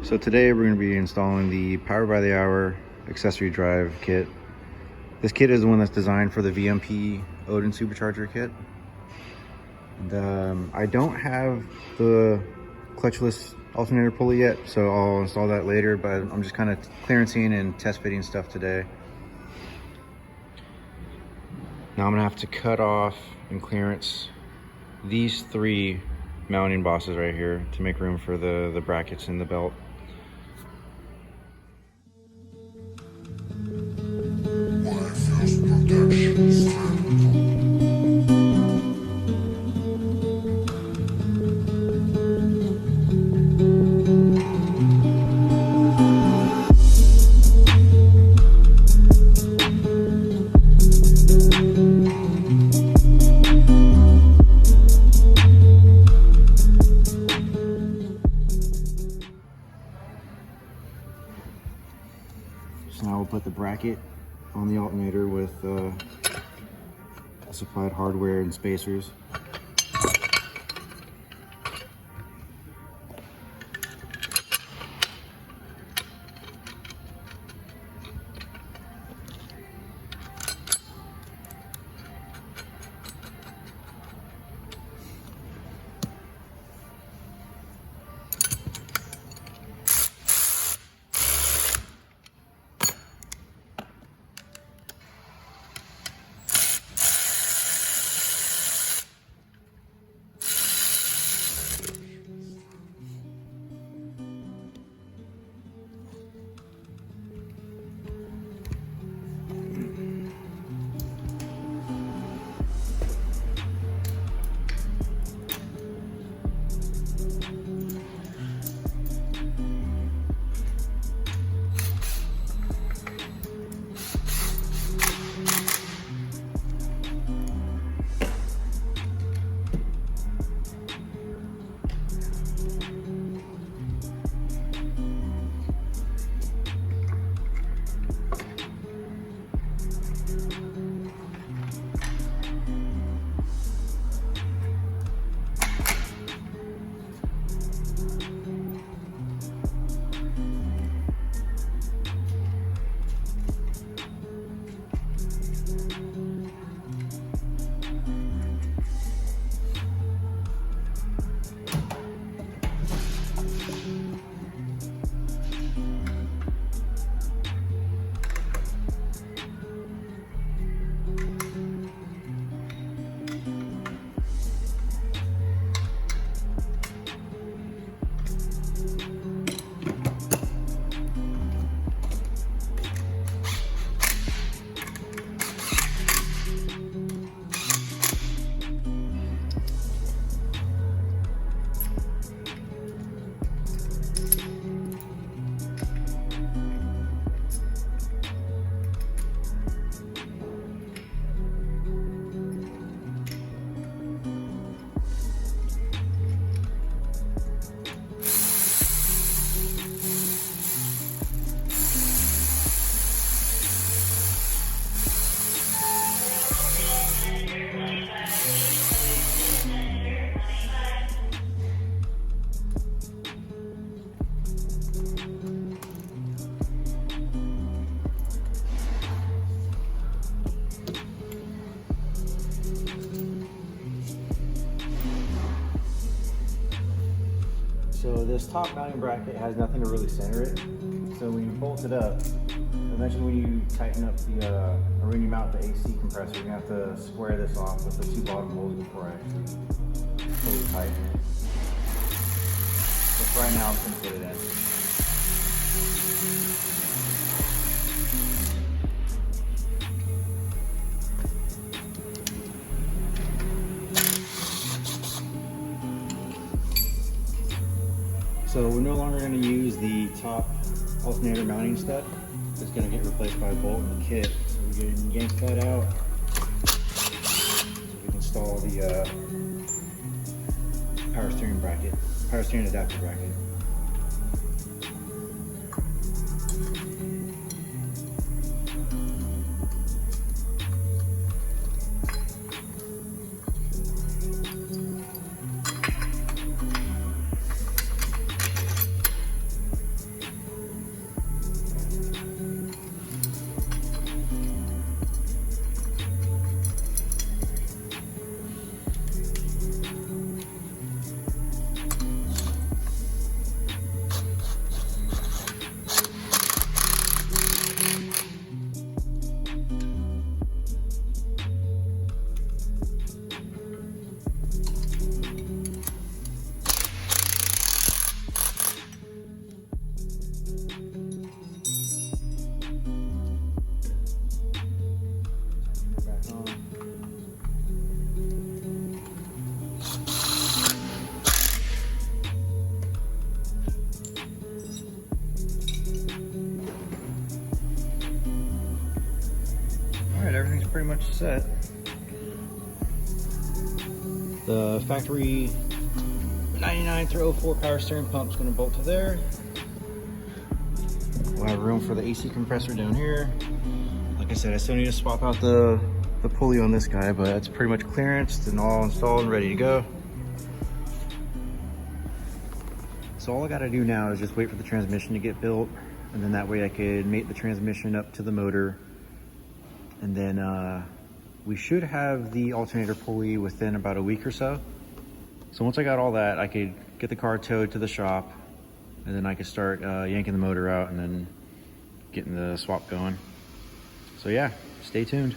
So today we're going to be installing the Power by the Hour accessory drive kit. This kit is the one that's designed for the VMP Odin supercharger kit. And, I don't have the clutchless alternator pulley yet, so I'll install that later, but I'm just kind of clearancing and test fitting stuff today. Now I'm going to have to cut off and clearance these three mounting bosses right here to make room for the brackets in the belt. So now we'll put the bracket on the alternator with supplied hardware and spacers. So this top mounting bracket has nothing to really center it. So when you bolt it up, eventually when you tighten up the, or when you mount the AC compressor, you're gonna have to square this off with the two bottom holes before I actually fully tighten it. But for right now, I'm just gonna put it in. So we're no longer going to use the top alternator mounting stud. It's going to get replaced by a bolt in the kit. So we're going to yank that out so we can install the power steering adapter bracket. pretty much set. The factory 99-04 power steering pump is going to bolt to there. We'll have room for the AC compressor down here. Like I said, I still need to swap out the pulley on this guy, but it's pretty much clearanced and all installed and ready to go. So all I got to do now is just wait for the transmission to get built, and then that way I could mate the transmission up to the motor, and then we should have the alternator pulley within about a week or so. So once I got all that, I could get the car towed to the shop, and then I could start yanking the motor out and then getting the swap going. So yeah, stay tuned.